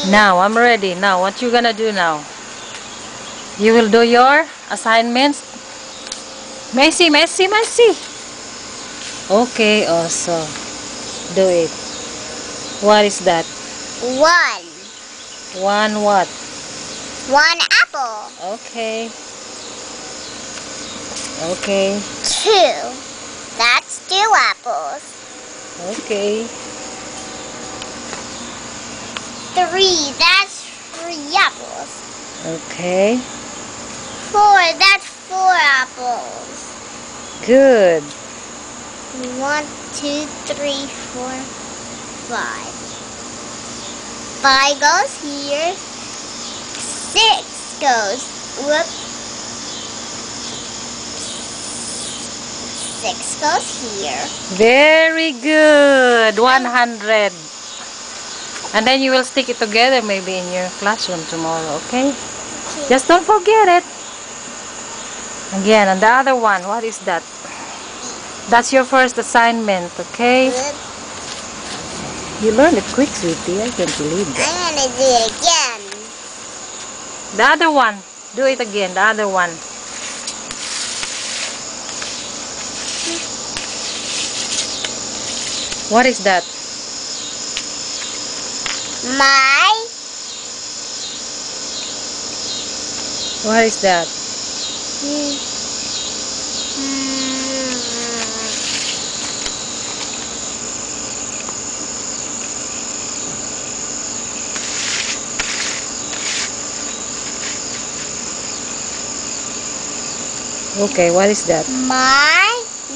Now, I'm ready. Now, what you gonna do now? You will do your assignments? Messi, Messi, Messi. Okay, also. Do it. What is that? One. One what? One apple. Okay. Okay. Two. That's two apples. Okay. Three. That's three apples. Okay. Four. That's four apples. Good. 1, 2, 3, 4, 5. 5 goes here. 6 goes. Whoop. 6 goes here. Very good. 100. And then you will stick it together maybe in your classroom tomorrow, okay? Just don't forget it. Again, and the other one, what is that? That's your first assignment, okay? Whoop. You learned it quick, sweetie. I can't believe that. I'm gonna do it again. The other one. Do it again, the other one. What is that? My. What is that? Okay, what is that? My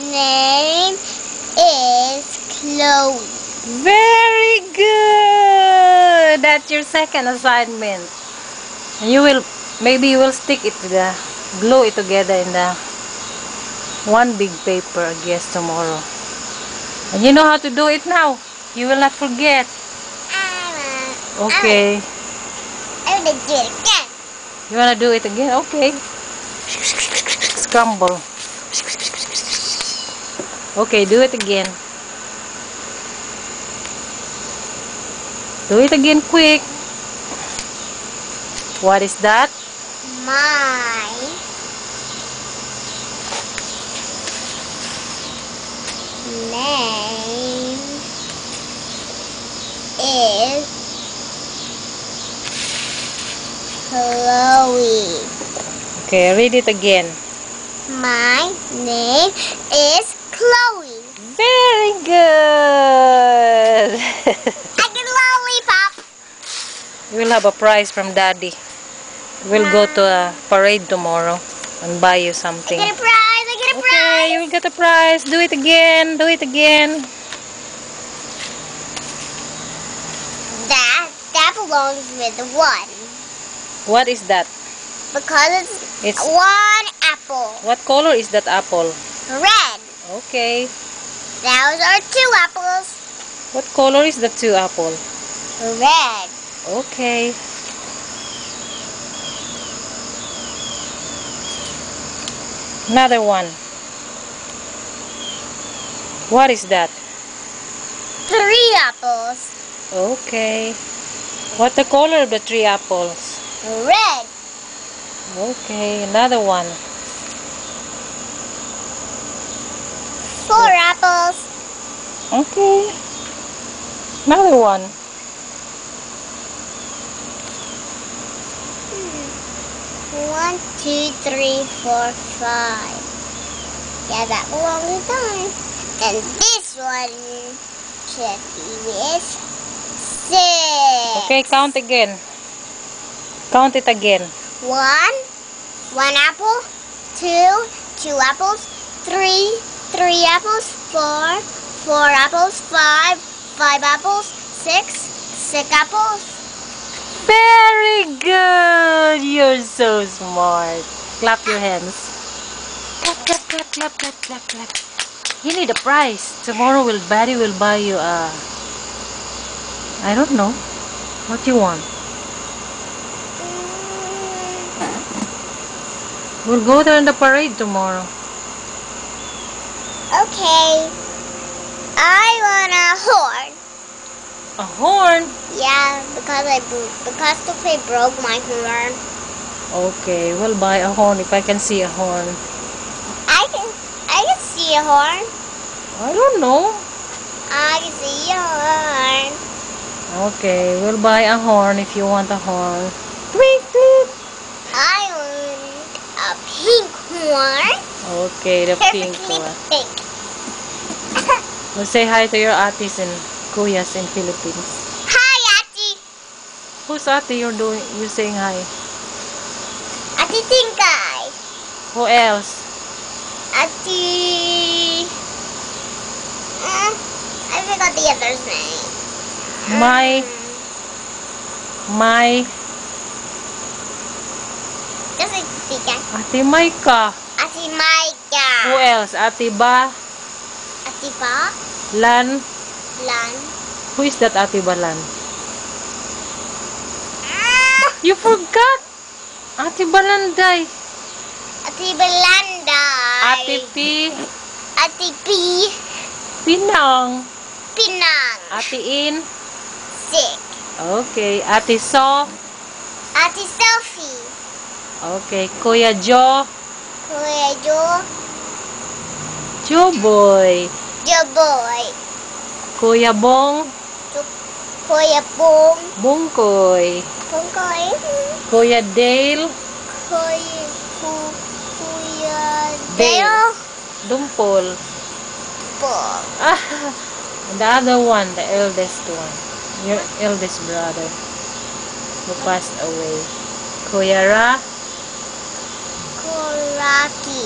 name is Chloe. Very good! That's your second assignment. And you will, maybe you will stick it to the, glue it together in the one big paper, I guess, tomorrow. And you know how to do it now. You will not forget. Okay. I'm gonna do it again. You wanna do it again? Okay. Scramble. Okay, do it again. Do it again quick. What is that? My name is Chloe. Okay, read it again. My name is Chloe. Very good. I get a lollipop. You will have a prize from Daddy. We'll go to a parade tomorrow and buy you something. I get a prize. I get a prize. Okay, you will get a prize. Do it again. Do it again. That belongs with one What is that? because it's It's one apple. what color is that apple? Red. Okay. Those are two apples. What color is the two apple? Red. Okay. Another one. What is that? Three apples. Okay. What the color of the three apples? Red. Okay, another one. Four apples. Okay. Another one. One, two, three, four, five. Yeah, that belongs with mine. And this one should be with six. Okay, count again. Count it again. One apple. Two apples. Three apples. Four apples. Five apples. Six apples. Very good. You're so smart. Clap your hands. Clap, clap, clap, clap, clap, clap, clap. You need a prize. Tomorrow Daddy will buy you a, I don't know. What you want? We'll go there in the parade tomorrow. Okay. I want a horn. A horn? Yeah, because Tupi broke my horn. Okay, we'll buy a horn if I can see a horn. I can see a horn. I don't know. I can see a horn. Okay, we'll buy a horn if you want a horn. Tweet, tweet. I want a pink horn. Okay, the pink Perfectly one. pink. We'll say hi to your atis and kuyas in Philippines. Hi, Ati. Who's ate you're saying hi? Ati Tingkay. Who else? Ati. I forgot the other's name. My Just like Tika. Ate Maika. Ati Maika. Who else? Ate Ba? Ati Pa. Lan? Lan. Who is that Ate Balan? You forgot! Ate Balanday. Ati Belanday. Ate P. Ati P. Pinang. Pinang. Ate In. Sick. Okay. Ate So. Ati Sophie. Okay. Kuya Jo. Kuya Jo. Jo Boy. Joboy. Kuya Bong. Kuya Bong. Bungkoy. Pungkoy. Kuya Dale. Kuya Dale. Dale. Dumpol. Bong. Ah, the other one, the eldest one. Your eldest brother who passed away. Kuya Ra. Kuraki.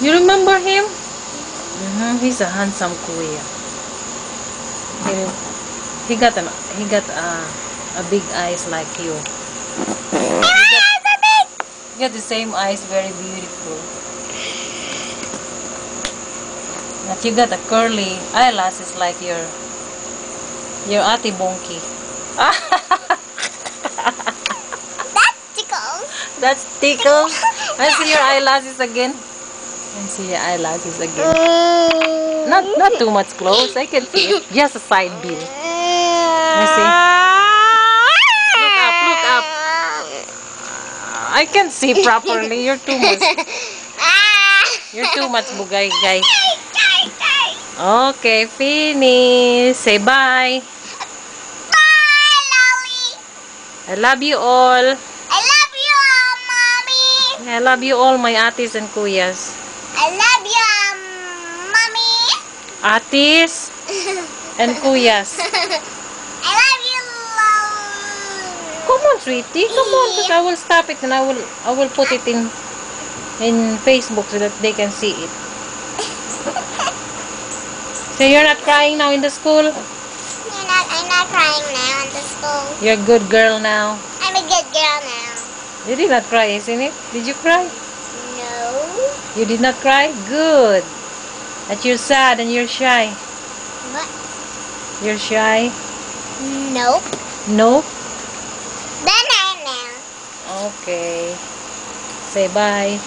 You remember him? He's a handsome kuya. He got a big eyes like you. He got the same eyes, very beautiful. But you got a curly eyelashes like your Ate Bonky. That's tickles. That's tickle. I see your eyelashes again. I see your eyelashes again. Not too much close. I can see it. Just a side view. I see. Look up, look up. I can see properly. You're too much bugay, guys. Okay, finish. Say bye. Bye, Lolly. I love you all. I love you, Mommy. I love you all, my atis and kuyas. I love you, Mommy. Atis and kuyas. I love you, Lolly. Come on, sweetie. Come on, because I will stop it and I will put it in Facebook so that they can see it. So you're not crying now in the school? I'm not crying now in the school. You're a good girl now. I'm a good girl now. You did not cry, isn't it? Did you cry? No. You did not cry? Good. That you're sad and you're shy. What? You're shy? Nope. Nope. Then I am now. Okay. Say bye.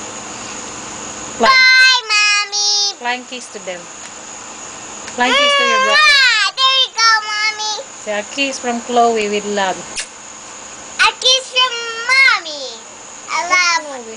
Bye, Mommy. Flying kiss to them. Flying kiss to your brother. Ah, there you go, Mommy. Say a kiss from Chloe with love. A kiss from Mommy. I love Chloe.